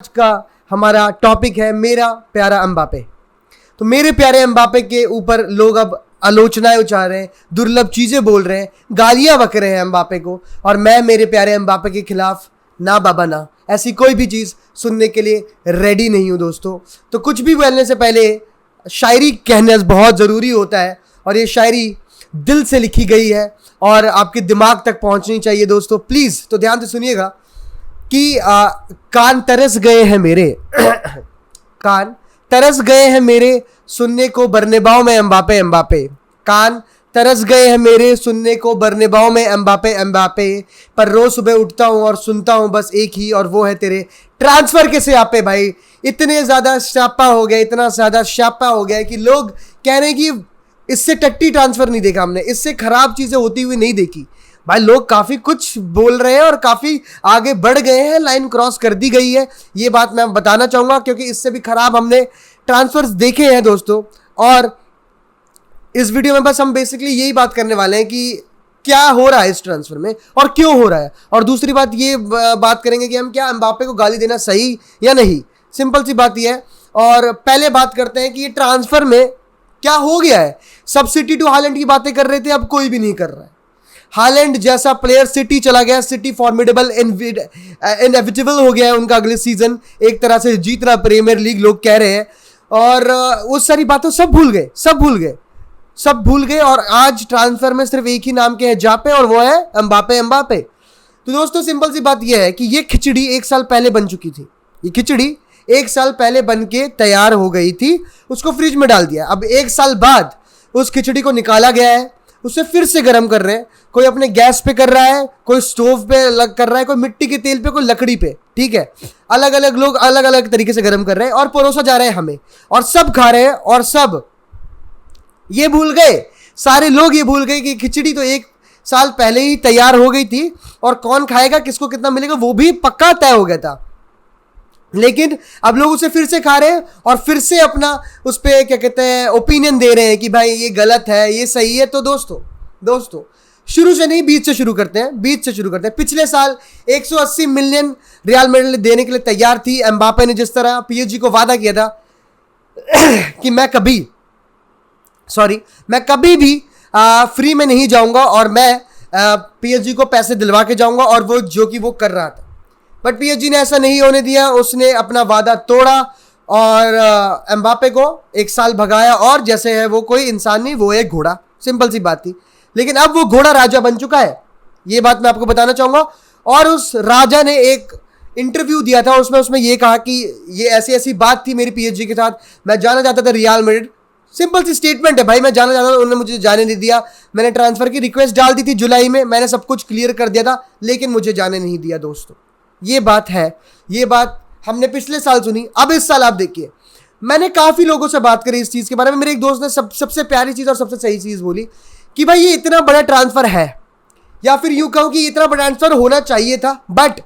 आज का हमारा टॉपिक है मेरा प्यारा एम्बापे। तो मेरे प्यारे एम्बापे के ऊपर लोग अब आलोचनाएं उछाल रहे हैं, दुर्लभ चीजें बोल रहे हैं, गालियां बक रहे हैं एम्बापे को। और मैं मेरे प्यारे एम्बापे के खिलाफ ना बाबा ना, ऐसी कोई भी चीज सुनने के लिए रेडी नहीं हूं दोस्तों। तो कुछ भी बोलने से पहले शायरी कहना बहुत ज़रूरी होता है, और ये शायरी दिल से लिखी गई है और आपके दिमाग तक पहुंचनी चाहिए दोस्तों। प्लीज़ तो ध्यान से सुनिएगा कि कान तरस गए हैं मेरे कान तरस गए हैं मेरे सुनने को बर्नेबाओ में एम्बापे एम्बापे। कान तरस गए हैं मेरे सुनने को बर्नेबाओ में एम्बापे एम्बापे। पर रोज सुबह उठता हूं और सुनता हूं बस एक ही, और वो है तेरे ट्रांसफर के स्यापे। भाई इतने ज्यादा स्यापा हो गया, इतना ज्यादा स्यापा हो गया कि लोग कह रहे हैं कि इससे टट्टी ट्रांसफर नहीं देखा हमने, इससे खराब चीजें होती हुई नहीं देखी। भाई लोग काफी कुछ बोल रहे हैं और काफी आगे बढ़ गए हैं, लाइन क्रॉस कर दी गई है, ये बात मैं बताना चाहूंगा, क्योंकि इससे भी खराब हमने ट्रांसफर्स देखे हैं दोस्तों। और इस वीडियो में बस हम बेसिकली यही बात करने वाले हैं कि क्या हो रहा है इस ट्रांसफर में और क्यों हो रहा है। और दूसरी बात ये बात करेंगे कि हम क्या एम्बापे को गाली देना सही या नहीं, सिंपल सी बात ये है। और पहले बात करते हैं कि ये ट्रांसफर में क्या हो गया है। सब सिटी टू हालैंड की बातें कर रहे थे, अब कोई भी नहीं कर रहा है। हालैंड जैसा प्लेयर सिटी चला गया, सिटी फॉर्मिडेबल इनएविटेबल हो गया है उनका अगले सीजन एक तरह से जीतना प्रीमियर लीग, लोग कह रहे हैं। और उस सारी बातों सब भूल गए और आज ट्रांसफर में सिर्फ एक ही नाम के हैं जापे, और वो है एम्बापे एम्बापे। तो दोस्तों सिंपल सी बात यह है कि ये खिचड़ी एक साल पहले बन चुकी थी, ये खिचड़ी एक साल पहले बन के तैयार हो गई थी, उसको फ्रिज में डाल दिया। अब एक साल बाद उस खिचड़ी को निकाला गया है, उसे फिर से गर्म कर रहे हैं। कोई अपने गैस पे कर रहा है, कोई स्टोव पे कर रहा है, कोई मिट्टी के तेल पे, कोई लकड़ी पे, ठीक है। अलग अलग लोग अलग अलग तरीके से गर्म कर रहे हैं और परोसा जा रहा है हमें, और सब खा रहे हैं। और सब ये भूल गए, सारे लोग ये भूल गए कि खिचड़ी तो एक साल पहले ही तैयार हो गई थी, और कौन खाएगा, किसको कितना मिलेगा, वो भी पक्का तय हो गया था। लेकिन अब लोग उसे फिर से खा रहे हैं और फिर से अपना उस पर क्या कहते हैं ओपिनियन दे रहे हैं कि भाई ये गलत है, ये सही है। तो दोस्तों शुरू से नहीं, बीच से शुरू करते हैं। पिछले साल 180 मिलियन रियल मैड्रिड देने के लिए तैयार थी एम्बापे ने, जिस तरह पीएसजी को वादा किया था कि मैं कभी भी फ्री में नहीं जाऊंगा और मैं पीएसजी को पैसे दिलवा के जाऊंगा, और वो जो कि वो कर रहा था। बट पीएसजी ने ऐसा नहीं होने दिया, उसने अपना वादा तोड़ा और एम्बापे को एक साल भगाया, और जैसे है वो कोई इंसान नहीं, वो एक घोड़ा, सिंपल सी बात थी। लेकिन अब वो घोड़ा राजा बन चुका है, ये बात मैं आपको बताना चाहूंगा। और उस राजा ने एक इंटरव्यू दिया था, उसमें ये कहा कि ये ऐसी ऐसी बात थी मेरी पीएसजी के साथ, मैं जाना चाहता था रियल मैड्रिड। सिंपल सी स्टेटमेंट है भाई, मैं जाना चाहता था, उन्होंने मुझे जाने नहीं दिया। मैंने ट्रांसफर की रिक्वेस्ट डाल दी थी जुलाई में, मैंने सब कुछ क्लियर कर दिया था, लेकिन मुझे जाने नहीं दिया दोस्तों। ये बात है, ये बात हमने पिछले साल सुनी। अब इस साल आप देखिए, मैंने काफी लोगों से बात करी इस चीज के बारे में। मेरे एक दोस्त ने सबसे प्यारी चीज और सबसे सही चीज बोली कि भाई ये इतना बड़ा ट्रांसफर है, या फिर यूं कहूं कि इतना बड़ा ट्रांसफर होना चाहिए था, but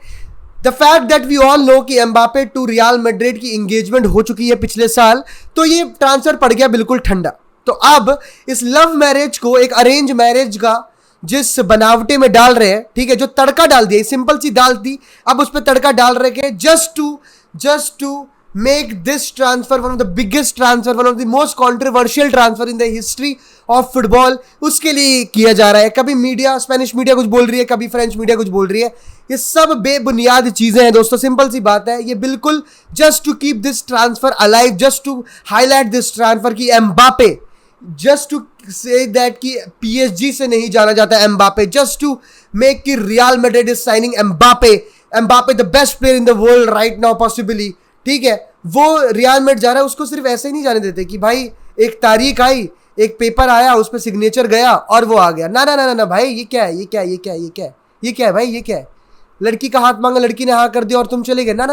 the fact that we all know कि एम्बापे टू रियल मैड्रिड की एंगेजमेंट हो चुकी है पिछले साल, तो ये ट्रांसफर पड़ गया बिल्कुल ठंडा। तो अब इस लव मैरिज को एक अरेंज मैरिज का जिस बनावटे में डाल रहे हैं, ठीक है, जो तड़का डाल दिया, सिंपल सी दाल थी, अब उस पर तड़का डाल रहे हैं just to make this transfer one of the biggest transfer, one of the most controversial transfer in the history of football. उसके लिए किया जा रहा है। कभी मीडिया, स्पेनिश मीडिया कुछ बोल रही है, कभी फ्रेंच मीडिया कुछ बोल रही है। ये सब बेबुनियाद चीजें हैं दोस्तों, सिंपल सी बात है। ये बिल्कुल just to keep this transfer alive, just to highlight this transfer की Mbappe, just to say that कि पीएसजी से नहीं जाना जाता है एम्बापे, जस्ट टू मेक कि Real Madrid is signing Mbappe the best player in the world right now possibly, ठीक है। वो रियल मैड्रिड जा रहा है, उसको सिर्फ ऐसे ही नहीं जाने देते कि भाई एक तारीख आई, एक पेपर आया, उस पर सिग्नेचर गया और वो आ गया। ना भाई, ये क्या है भाई, ये क्या है। लड़की का हाथ मांगा, लड़की ने हाँ कर दिया और तुम चले गए। ना।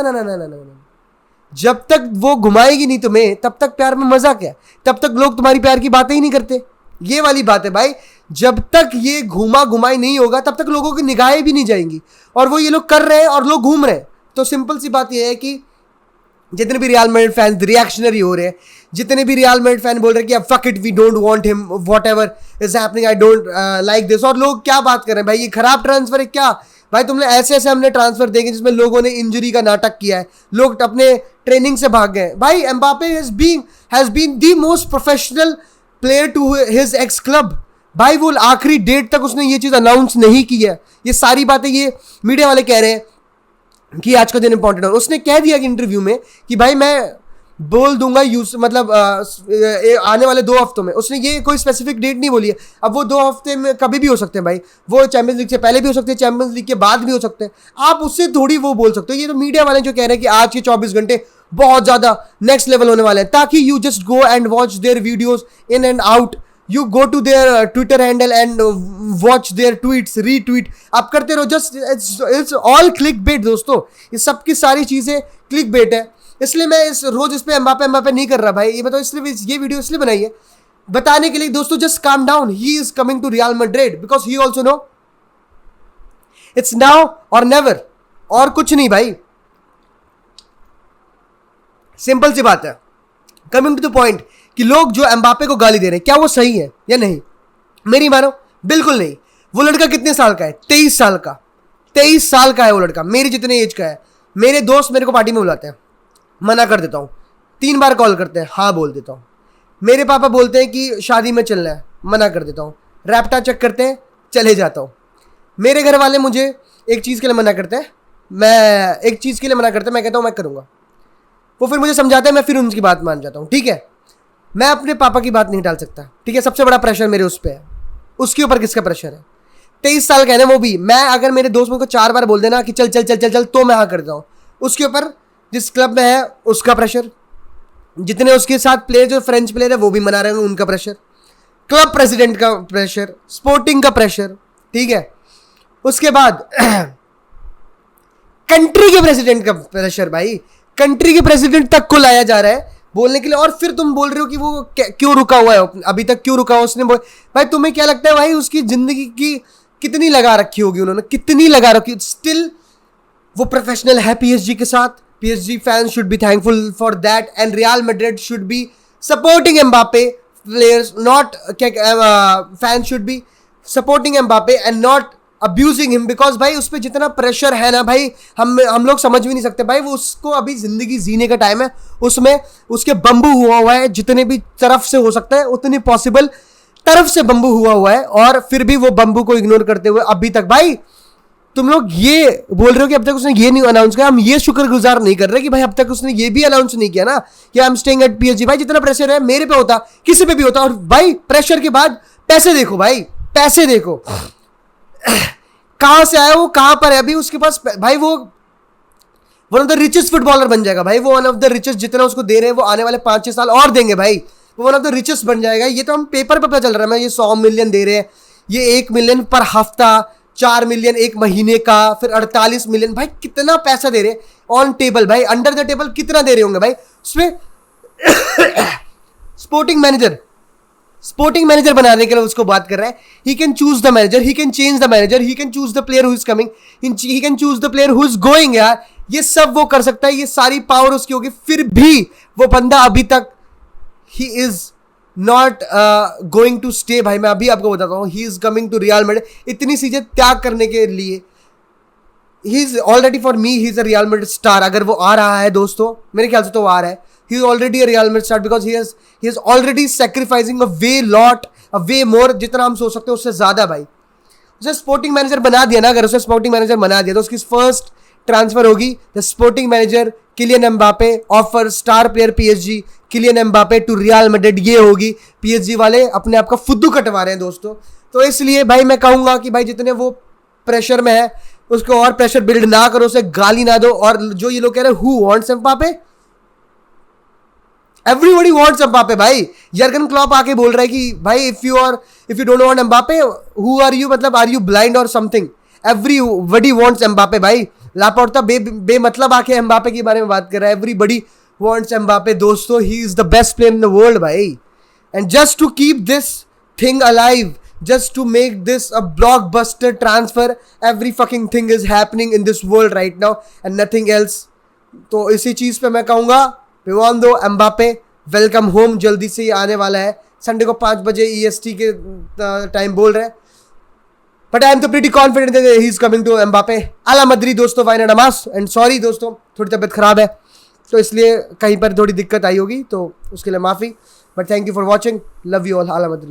जब तक वो घुमाएगी नहीं तुम्हें, तब तक प्यार में मजा क्या, तब तक लोग तुम्हारी प्यार की बातें ही नहीं करते। ये वाली बात है भाई, जब तक ये घुमाई नहीं होगा, तब तक लोगों की निगाहें भी नहीं जाएंगी, और वो ये लोग कर रहे हैं और लोग घूम रहे हैं। तो सिंपल सी बात ये है कि जितने भी रियल मैड्रिड फैन रिएक्शनरी हो रहे हैं, जितने भी रियल मैड्रिड फैन बोल रहे हैं कि अब fuck it, we don't want him, whatever is happening, I don't like this, और लोग क्या बात कर रहे हैं भाई, ये खराब ट्रांसफर है क्या, भाई तुमने ऐसे ऐसे हमने ट्रांसफर देखे जिसमें लोगों ने इंजरी का नाटक किया है, लोग अपने ट्रेनिंग से भाग गए। भाई Mbappe has been the most professional player to his ex club. भाई वो आखिरी डेट तक उसने ये चीज अनाउंस नहीं की है। ये सारी बातें ये मीडिया वाले कह रहे हैं कि आज का दिन इंपॉर्टेंट है। उसने कह दिया कि इंटरव्यू में कि भाई मैं बोल दूंगा यूज मतलब आने वाले 2 हफ्तों में। उसने ये कोई स्पेसिफिक डेट नहीं बोली है। अब वो 2 हफ्ते में कभी भी हो सकते हैं भाई, वो चैंपियंस लीग से पहले भी हो सकते हैं, चैंपियंस लीग के बाद भी हो सकते हैं। आप उससे थोड़ी वो बोल सकते हो। ये तो मीडिया वाले जो कह रहे हैं कि आज के 24 घंटे बहुत ज्यादा नेक्स्ट लेवल होने वाले हैं, ताकि you just go and watch their videos in and out. You go to their Twitter handle and watch their tweets, retweet आप करते रहो। Just it's all clickbait दोस्तों, ये सब की सारी चीजें क्लिक बेट है। इसलिए मैं रोज इस पे एम्बापे नहीं कर रहा भाई। ये बताओ, इसलिए ये वीडियो इसलिए बनाई है बताने के लिए दोस्तों, just calm down, he is coming to Real Madrid because he also know it's now or never, और कुछ नहीं भाई। सिंपल सी बात है। कमिंग टू द पॉइंट कि लोग जो एम्बापे को गाली दे रहे हैं, क्या वो सही है या नहीं? मेरी मानो बिल्कुल नहीं। वो लड़का कितने साल का है? 23 साल का। 23 साल का है वो लड़का, मेरी जितने एज का है। मेरे दोस्त मेरे को पार्टी में बुलाते हैं, मना कर देता हूं। 3 बार कॉल करते हैं, हाँ बोल देता हूं। मेरे पापा बोलते हैं कि शादी में चलना है, मना कर देता हूं। रैप्टा चेक करते हैं, चले जाता हूं। मेरे घर वाले मुझे एक चीज़ के लिए मना करते हैं, मैं कहता हूं मैं करूंगा। वो फिर मुझे समझाते हैं, मैं फिर उनकी बात मान जाता हूं। ठीक है, मैं अपने पापा की बात नहीं टाल सकता। ठीक है, सबसे बड़ा प्रेशर मेरे उस पर है। उसके ऊपर किसका प्रेशर है? 23 साल का है ना वो भी। मैं अगर मेरे दोस्त मुझको 4 बार बोल देना कि चल चल चल चल चल, तो मैं हाँ करता हूँ। उसके ऊपर जिस क्लब में है उसका प्रेशर, जितने उसके साथ प्लेयर जो फ्रेंच प्लेयर है वो भी मना रहे हैं उनका प्रेशर, क्लब प्रेसिडेंट का प्रेशर, स्पोर्टिंग का प्रेशर। ठीक है, उसके बाद कंट्री के प्रेसिडेंट का प्रेशर। भाई कंट्री के प्रेसिडेंट तक को लाया जा रहा है बोलने के लिए, और फिर तुम बोल रहे हो कि वो क्यों रुका हुआ है, अभी तक क्यों रुका हुआ उसने। भाई तुम्हें क्या लगता है भाई उसकी जिंदगी की कितनी लगा रखी होगी उन्होंने, कितनी लगा रखी? स्टिल वो प्रोफेशनल है पीएसजी के साथ। PSG fans should be thankful for that, and Real Madrid should be supporting Mbappe. Players not fans should be supporting Mbappe and not abusing him, because भाई उस पर जितना प्रेशर है ना भाई, हम लोग समझ भी नहीं सकते भाई। वो उसको अभी जिंदगी जीने का टाइम है, उसमें उसके बम्बू हुआ है, जितने भी तरफ से हो सकता है उतनी पॉसिबल तरफ से बम्बू हुआ है, और फिर भी वो बम्बू को इग्नोर करते हुए अभी तक। भाई तुम लोग ये बोल रहे हो कि अब तक उसने ये नहीं अनाउंस किया, हम ये शुक्रगुजार नहीं कर रहे कि भाई अब तक उसने ये भी अनाउंस नहीं किया ना कि I am staying at PSG। भाई जितना प्रेशर है मेरे पे होता, किसी पे भी होता। और भाई प्रेशर के बाद पैसे देखो, भाई पैसे देखो कहां से आया वो, कहां पर है अभी उसके पास। भाई वो one of the richest footballer बन जाएगा भाई। वो वन ऑफ द रिचेस्ट, जितना उसको दे रहे हैं वो आने वाले 5-6 साल और देंगे भाई। वो वन ऑफ द रिचेस्ट बन जाएगा। ये तो हम पेपर पे पता चल रहा है। मैं ये 100 मिलियन दे रहे हैं, ये 1 मिलियन पर हफ्ता, 4 मिलियन 1 महीने का, फिर 48 मिलियन। भाई कितना पैसा दे रहे हैं ऑन टेबल। भाई अंडर द टेबल कितना दे रहे होंगे भाई उसमें। स्पोर्टिंग मैनेजर बनाने के लिए उसको बात कर रहा है। He can choose the manager, he can change the manager, he can choose the player who is coming, he can choose the player who is going. यार ये सब वो कर सकता है, ये सारी पावर उसकी होगी। फिर भी वो बंदा अभी तक he is not going to stay. भाई मैं अभी आपको बताता हूँ, he is coming to Real Madrid इतनी चीजें त्याग करने के लिए। He is already for me, he is a Real Madrid star. अगर वो आ रहा है दोस्तों, मेरे ख्याल से तो वो आ रहा है। He is already a Real Madrid star because he is already sacrificing a way more, जितना हम सोच सकते हैं उससे ज्यादा। भाई उसे स्पोर्टिंग मैनेजर बना दिया ना, अगर उसे स्पोर्टिंग मैनेजर बना दिया तो उसकी फर्स्ट ट्रांसफर होगी the sporting manager Kylian Mbappe offer star player PSG Kylian Mbappe to Real Madrid. ये होगी। PSG वाले अपने आप का फुद्दू कटवा रहे हैं दोस्तों। तो इसलिए भाई मैं कहूंगा कि भाई जितने वो प्रेशर में है उसको और प्रेशर बिल्ड ना करो, उसे गाली ना दो। और जो ये लोग कह रहे हैं who wants Mbappe, everybody wants Mbappe. भाई जर्गन क्लॉप आके बोल रहा है कि भाई if you don't want Mbappe who are you, मतलब are you blind or something. Everybody wants Mbappe. भाई लापोर्ता बेमतलब आके एम्बापे के बारे में बात कर रहा है। एवरीबॉडी wants Mbappe दोस्तों, he is the best player in the world भाई। and just to keep this thing alive, just to make this a blockbuster transfer, every fucking thing is happening in this world right now and nothing else। तो इसी चीज पे मैं कहूंगा पिवांदो Mbappe welcome home, जल्दी से ही आने वाला है। संडे को 5 बजे EST के टाइम बोल रहे हैं। बट आई एम तो pretty confident he is coming to Mbappe. आला मद्री दोस्तों, वाइन एंड अमास। एंड सॉरी दोस्तों, थोड़ी तबीयत खराब है तो इसलिए कहीं पर थोड़ी दिक्कत आई होगी, तो उसके लिए माफ़ी। But thank you for watching, love you all, आला मद्री।